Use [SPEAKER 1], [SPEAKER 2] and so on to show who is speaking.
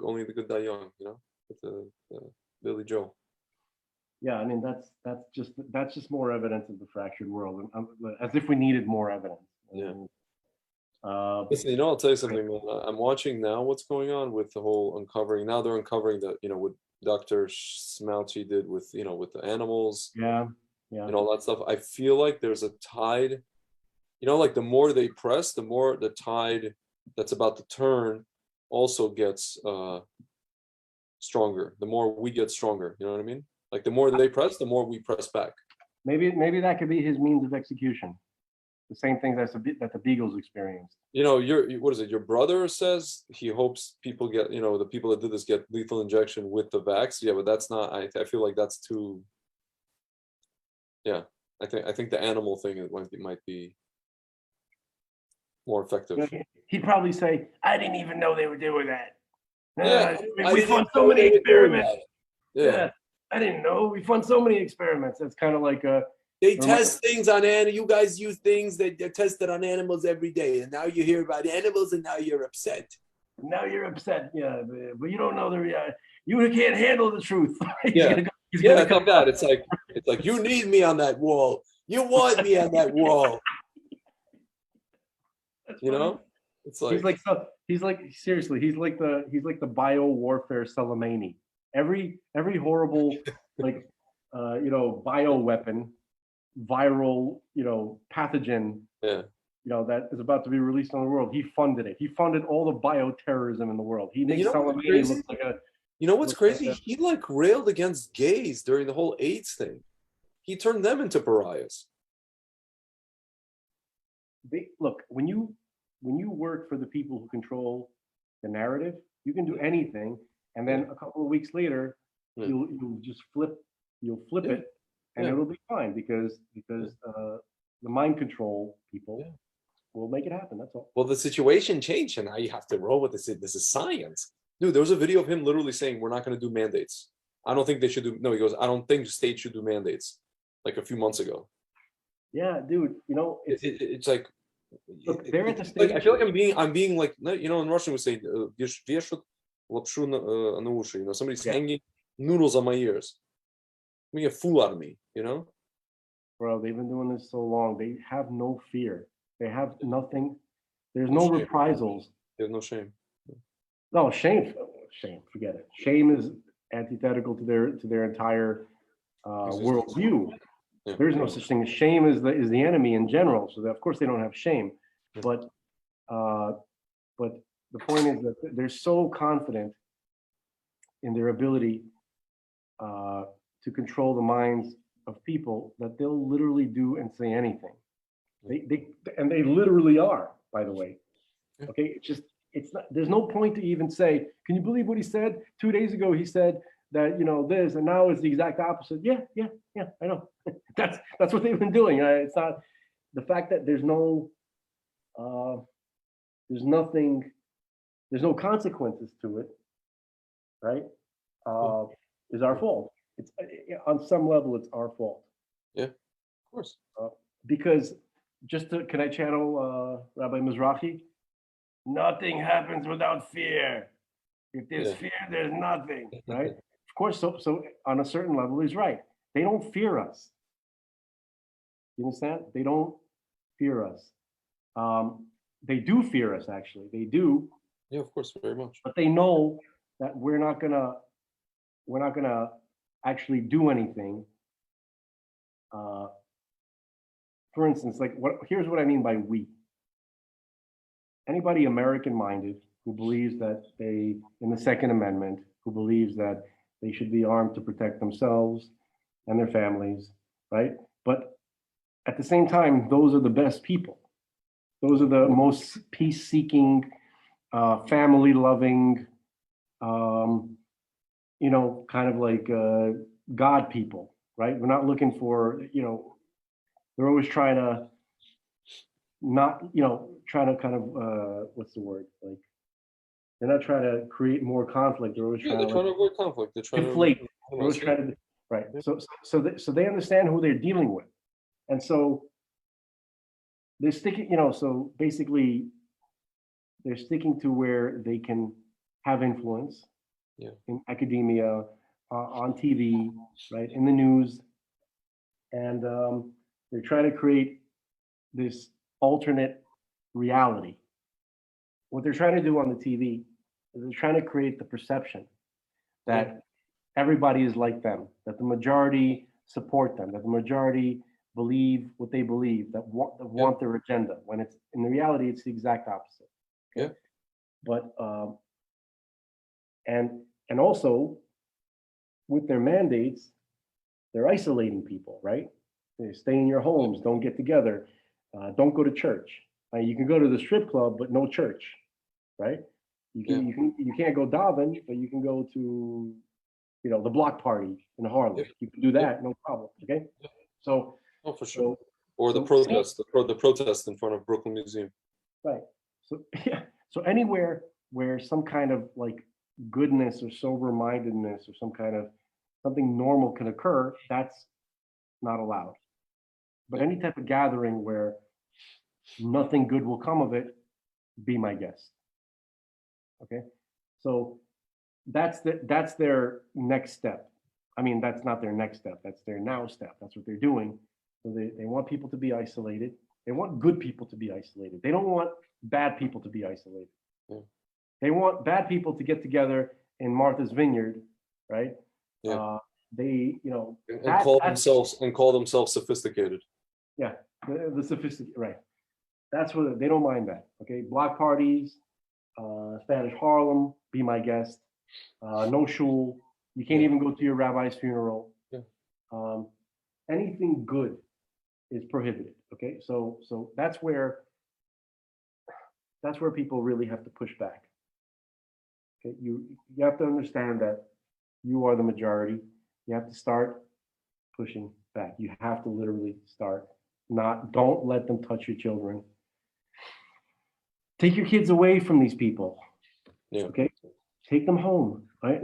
[SPEAKER 1] only the good die young, you know, with the Billy Joel.
[SPEAKER 2] Yeah, I mean that's just more evidence of the fractured world, as if we needed more evidence.
[SPEAKER 1] Yeah.
[SPEAKER 2] Uh,
[SPEAKER 1] Listen, you know, I'll tell you something, man. I'm watching now what's going on with the whole uncovering. Now they're uncovering that, you know, what Dr. Smouchy did with, you know, with the animals
[SPEAKER 2] yeah, yeah.
[SPEAKER 1] and all that stuff. I feel like there's a tide, you know, like the more they press, the more the tide that's about to turn also gets stronger. The more we get stronger, you know what I mean? Like the more they press, the more we press back.
[SPEAKER 2] Maybe that could be his means of execution. The same thing that the Beagles experienced.
[SPEAKER 1] You know, what is it? Your brother says he hopes people get, you know, the people that did this get lethal injection with the vax. Yeah, but that's not. I feel like that's too. Yeah, I think the animal thing might be more effective.
[SPEAKER 2] You know, he'd probably say, "I didn't even know they were doing that.
[SPEAKER 1] Yeah,
[SPEAKER 2] We fund so many experiments.
[SPEAKER 1] Yeah,
[SPEAKER 2] I didn't know. We fund so many experiments." That's kind of like a.
[SPEAKER 1] they test things on animals. You guys use things that they're tested on animals every day, and now you hear about animals, and now you're upset.
[SPEAKER 2] Now you're upset, yeah, but you don't know the reality. You can't handle the truth.
[SPEAKER 1] Yeah, yeah, it's like that. It's like you need me on that wall. You want me on that wall. You know, it's like
[SPEAKER 2] seriously, he's like the bio warfare Soleimani. Every horrible like bio weapon, viral pathogen,
[SPEAKER 1] yeah.
[SPEAKER 2] That is about to be released on the world. He funded it. He funded all the bioterrorism in the world. He makes Soleimani look like a.
[SPEAKER 1] You know what's crazy? He like railed against gays during the whole AIDS thing. He turned them into pariahs.
[SPEAKER 2] Look, when you work for the people who control the narrative, you can do anything, and then a couple of weeks later, you'll just flip it, and it'll be fine because the mind control people will make it happen. That's all.
[SPEAKER 1] Well, the situation changed, and now you have to roll with this. This is science, dude. There was a video of him literally saying, "We're not going to do mandates. I don't think they should do." No, he goes, "I don't think states should do mandates." Like a few months ago.
[SPEAKER 2] Yeah, dude.
[SPEAKER 1] It's like.
[SPEAKER 2] Look, they're at the stage.
[SPEAKER 1] Like, I feel like I'm being like, you know, in Russian we say "вешают лапшу на уши." You know, somebody's hanging noodles on my ears. Making a fool out of me, you know.
[SPEAKER 2] Bro, they've been doing this so long. They have no fear. They have nothing. There's no reprisals.
[SPEAKER 1] There's no shame.
[SPEAKER 2] No shame. Forget it. Shame is antithetical to their entire worldview. Yeah. There is no such thing as shame is the enemy in general. So that, of course they don't have shame, but the point is that they're so confident in their ability to control the minds of people that they'll literally do and say anything. They literally are, by the way. Okay, it's not. There's no point to even say. Can you believe what he said 2 days ago? He said that this, and now it's the exact opposite. Yeah, I know. that's what they've been doing. It's not the fact that there's no consequences to it, right? Is our fault. It's on some level it's our fault.
[SPEAKER 1] Yeah, of course.
[SPEAKER 2] Because can I channel Rabbi Mizrahi? Nothing happens without fear. If there's fear, there's nothing, right? Of course, so on a certain level, he's right. They don't fear us. You understand? They don't fear us. They do fear us, actually. They do.
[SPEAKER 1] Yeah, of course, very much.
[SPEAKER 2] But they know that we're not gonna actually do anything. For instance, here's what I mean by we. Anybody American-minded who believes that in the Second Amendment, who believes that they should be armed to protect themselves and their families, right? But at the same time, those are the best people. Those are the most peace-seeking, family-loving, kind of like God people, right? We're not looking for, they're always trying to kind of, what's the word? Like, they're not trying to create more conflict. They're always trying to
[SPEAKER 1] avoid conflict. They're trying
[SPEAKER 2] deflate. They're always trying to, right. So they understand who they're dealing with. And so they're sticking, so basically they're sticking to where they can have influence
[SPEAKER 1] Yeah.
[SPEAKER 2] in academia, on TV, right, in the news, and they're trying to create this alternate reality. What they're trying to do on the TV is they're trying to create the perception that everybody is like them, that the majority support them, that the majority believe what they believe, that want their agenda. When it's in the reality, it's the exact opposite.
[SPEAKER 1] Yeah.
[SPEAKER 2] But and also with their mandates, they're isolating people, right? They stay in your homes, don't get together, don't go to church. You can go to the strip club, but no church, right? You can't go daven, but you can go to the block party in Harlem.
[SPEAKER 1] Yeah.
[SPEAKER 2] You can do that, no problem. Okay, so
[SPEAKER 1] Oh, for sure.
[SPEAKER 2] so
[SPEAKER 1] Or the
[SPEAKER 2] so
[SPEAKER 1] protest, the protest in front of Brooklyn Museum.
[SPEAKER 2] right. So yeah, so anywhere where some kind of like goodness or sober-mindedness or some kind of something normal can occur, that's not allowed. But any type of gathering where nothing good will come of it, be my guest. Okay, so that's their next step. I mean, that's not their next step. That's their now step. That's what they're doing. So they want people to be isolated. They want good people to be isolated. They don't want bad people to be isolated.
[SPEAKER 1] Yeah.
[SPEAKER 2] They want bad people to get together in Martha's Vineyard, right?
[SPEAKER 1] Yeah.
[SPEAKER 2] They,
[SPEAKER 1] And call themselves sophisticated.
[SPEAKER 2] yeah, the sophisticated, right? That's what they don't mind that. Okay, block parties, Spanish Harlem, be my guest. No shul. You can't even go to your rabbi's funeral.
[SPEAKER 1] Yeah.
[SPEAKER 2] Anything good is prohibited. Okay, so that's where people really have to push back. Okay, you have to understand that you are the majority. You have to start pushing back. You have to literally start. Don't let them touch your children. Take your kids away from these people.
[SPEAKER 1] Yeah.
[SPEAKER 2] Okay, take them home. Right?